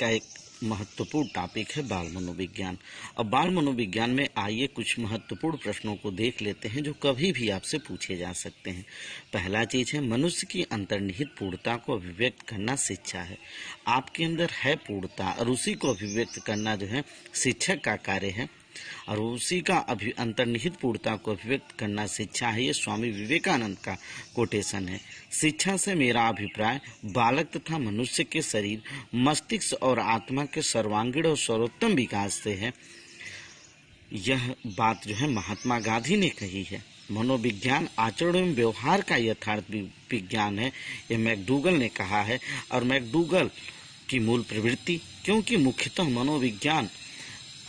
का एक महत्वपूर्ण टॉपिक है बाल मनोविज्ञान। अब बाल मनोविज्ञान में आइए कुछ महत्वपूर्ण प्रश्नों को देख लेते हैं जो कभी भी आपसे पूछे जा सकते हैं। पहला चीज है, मनुष्य की अंतर्निहित पूर्णता को अभिव्यक्त करना शिक्षा है। आपके अंदर है पूर्णता और उसी को अभिव्यक्त करना जो है शिक्षक का कार्य है और उसी का अंतर्निहित पूर्णता को अभिव्यक्त करना शिक्षा है। ये स्वामी विवेकानंद का कोटेशन है। शिक्षा से मेरा अभिप्राय बालक तथा मनुष्य के शरीर, मस्तिष्क और आत्मा के सर्वांगीण और सर्वोत्तम विकास से है। यह बात जो है महात्मा गांधी ने कही है। मनोविज्ञान आचरण एवं व्यवहार का यथार्थ विज्ञान है, यह मैकडूगल ने कहा है। और मैकडूगल की मूल प्रवृत्ति, क्योंकि मुख्यतः मनोविज्ञान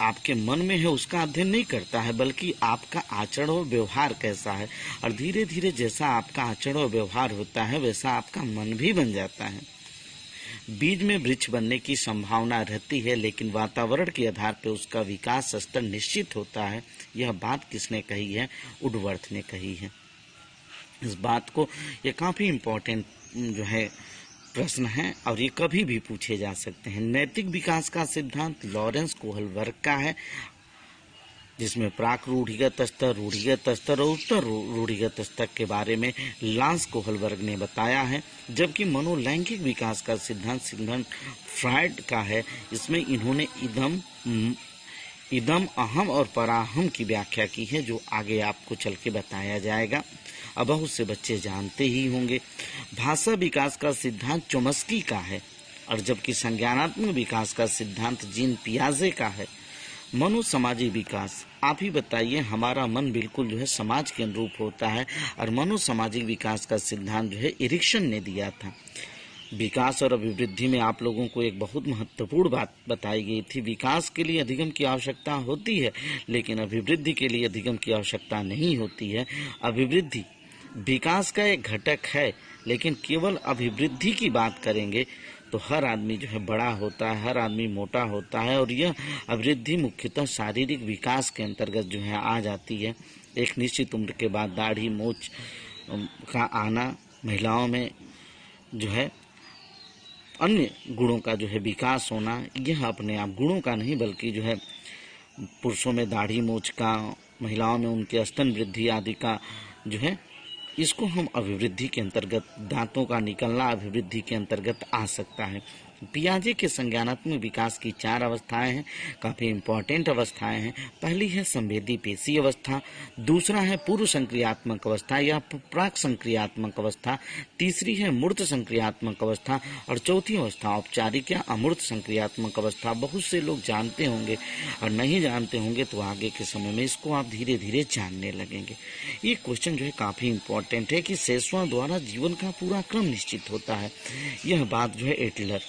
आपके मन में है उसका अध्ययन नहीं करता है, बल्कि आपका आचरण और व्यवहार कैसा है। और धीरे धीरे जैसा आपका आचरण और व्यवहार होता है वैसा आपका मन भी बन जाता है। बीज में वृक्ष बनने की संभावना रहती है, लेकिन वातावरण के आधार पर उसका विकास स्तर निश्चित होता है। यह बात किसने कही है? वुडवर्थ ने कही है। इस बात को, ये काफी इम्पोर्टेंट जो है प्रश्न है और ये कभी भी पूछे जा सकते हैं। नैतिक विकास का सिद्धांत लॉरेंस कोहलबर्ग का है, जिसमें प्राक रूढ़िगत स्तर, रूढ़िगत स्तर और उत्तर रूढ़िगत स्तर के बारे में लांस कोहलबर्ग ने बताया है। जबकि मनोलैंगिक विकास का सिद्धांत सिग्मंड फ्रायड का है। इसमें इन्होंने इदम, अहम और पराहम की व्याख्या की है, जो आगे आपको चल के बताया जाएगा। अब बहुत से बच्चे जानते ही होंगे। भाषा विकास का सिद्धांत चोम्स्की का है, और जबकि संज्ञानात्मक विकास का सिद्धांत जीन पियाजे का है। मनोसामाजिक विकास, आप ही बताइए, हमारा मन बिल्कुल जो है समाज के अनुरूप होता है, और मनोसामाजिक विकास का सिद्धांत जो है एरिक्सन ने दिया था। विकास और अभिवृद्धि में आप लोगों को एक बहुत महत्वपूर्ण बात बताई गई थी। विकास के लिए अधिगम की आवश्यकता होती है, लेकिन अभिवृद्धि के लिए अधिगम की आवश्यकता नहीं होती है। अभिवृद्धि विकास का एक घटक है, लेकिन केवल अभिवृद्धि की बात करेंगे तो हर आदमी जो है बड़ा होता है, हर आदमी मोटा होता है, और यह अभिवृद्धि मुख्यतः शारीरिक विकास के अंतर्गत जो है आ जाती है। एक निश्चित उम्र के बाद दाढ़ी मूंछ का आना, महिलाओं में जो है अन्य गुणों का जो है विकास होना, यह अपने आप गुणों का नहीं बल्कि जो है पुरुषों में दाढ़ी मूंछ का, महिलाओं में उनके स्तन वृद्धि आदि का जो है, इसको हम अभिवृद्धि के अंतर्गत, दांतों का निकलना अभिवृद्धि के अंतर्गत आ सकता है। पियाजे के संज्ञानात्मक विकास की 4 अवस्थाएं हैं, काफी इंपॉर्टेंट अवस्थाएं हैं। पहली है संवेदी पेशी अवस्था, दूसरा है पूर्व संक्रियात्मक अवस्था या प्राक संक्रियात्मक अवस्था, तीसरी है मूर्त संक्रियात्मक अवस्था, और चौथी अवस्था औपचारिक या अमूर्त संक्रियात्मक अवस्था। बहुत से लोग जानते होंगे, और नहीं जानते होंगे तो आगे के समय में इसको आप धीरे धीरे जानने लगेंगे। ये क्वेश्चन जो है काफी इंपॉर्टेंट है कि सेसवा द्वारा जीवन का पूरा क्रम निश्चित होता है। यह बात जो है एटलर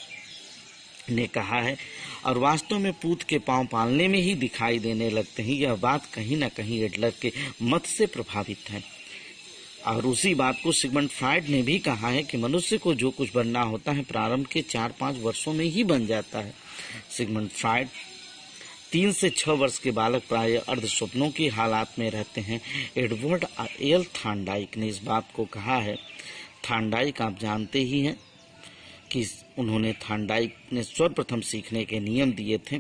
ने कहा है, और वास्तव में पूत के पांव पालने में ही दिखाई देने लगते हैं। यह बात कहीं न कहीं एडलर के मत से प्रभावित है, और उसी बात को सिगमंड फ्रायड ने भी कहा है कि मनुष्य को जो कुछ बनना होता है प्रारंभ के 4-5 वर्षों में ही बन जाता है। सिगमंड फ्रायड 3 से 6 वर्ष के बालक प्राय अर्ध स्वप्नों की हालात में रहते हैं। एडवर्ड एल थार्नडाइक ने इस बात को कहा है। थार्नडाइक आप जानते ही हैं कि उन्होंने, थार्नडाइक ने सर्वप्रथम सीखने के नियम दिए थे।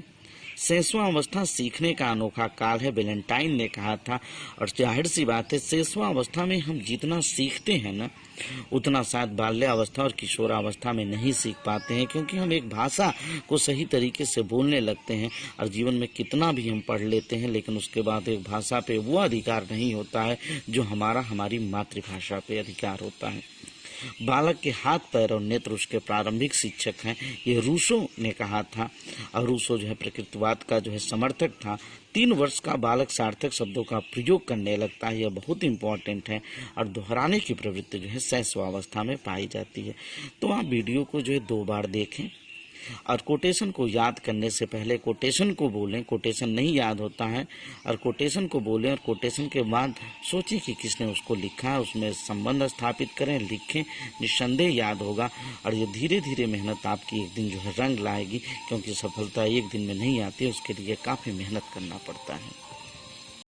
6वां अवस्था सीखने का अनोखा काल है, वेलेंटाइन ने कहा था। और जाहिर सी बात है, 6वां अवस्था में हम जितना सीखते हैं ना, उतना शायद बाल्यावस्था और किशोरावस्था में नहीं सीख पाते हैं, क्योंकि हम एक भाषा को सही तरीके से बोलने लगते हैं। और जीवन में कितना भी हम पढ़ लेते हैं, लेकिन उसके बाद एक भाषा पे वो अधिकार नहीं होता है जो हमारी मातृभाषा पे अधिकार होता है। बालक के हाथ, पैर और नेत्र उसके प्रारंभिक शिक्षक हैं, ये रूसो ने कहा था। और रूसो जो है प्रकृतिवाद का जो है समर्थक था। 3 वर्ष का बालक सार्थक शब्दों का प्रयोग करने लगता है, यह बहुत इंपॉर्टेंट है। और दोहराने की प्रवृत्ति जो है 6वां अवस्था में पाई जाती है। तो आप वीडियो को जो है 2 बार देखें, और कोटेशन को याद करने से पहले कोटेशन को बोलें। कोटेशन नहीं याद होता है, और कोटेशन को बोलें, और कोटेशन के बाद सोचें कि किसने उसको लिखा है, उसमें संबंध स्थापित करें, लिखें, निस्संदेह याद होगा। और ये धीरे धीरे मेहनत आपकी एक दिन जो है रंग लाएगी, क्योंकि सफलता एक दिन में नहीं आती, उसके लिए काफ़ी मेहनत करना पड़ता है।